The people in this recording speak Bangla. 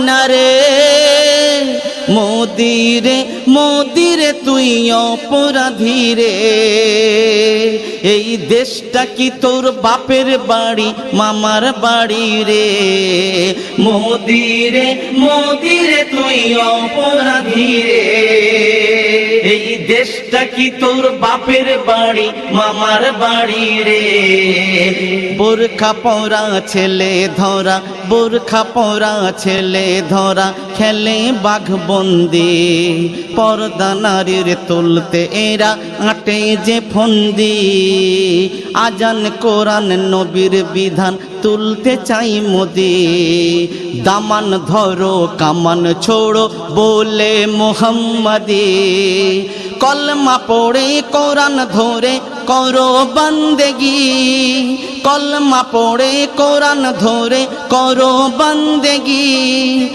না রে মোদিরে মোদিরে তুই অপরাধী রে এই দেশটা কি তোর বাপের বাড়ি মামার বাড়ি রে মোদিরে মোদিরে তুই অপরাধী রে এই দেশটা কি তোর বাপের বাড়ি মামার বাড়ি রে বোরখা পরা ছেলে ধরা বোরখা পরা ছেলে ধরা খেলে বাঘবন্দি পর্দা নারীর তুলতে এরা আটে যে ফন্দি আজান কোরআন নবীর বিধান তুলতে চাই মোদি দামান ধরো কামান ছোড়ো বলে মোহাম্মদি কলমা পড়ে কোরআন ধরে করো বন্দেগি কলমা পড়ে কোরআন ধরে করো বন্দেগি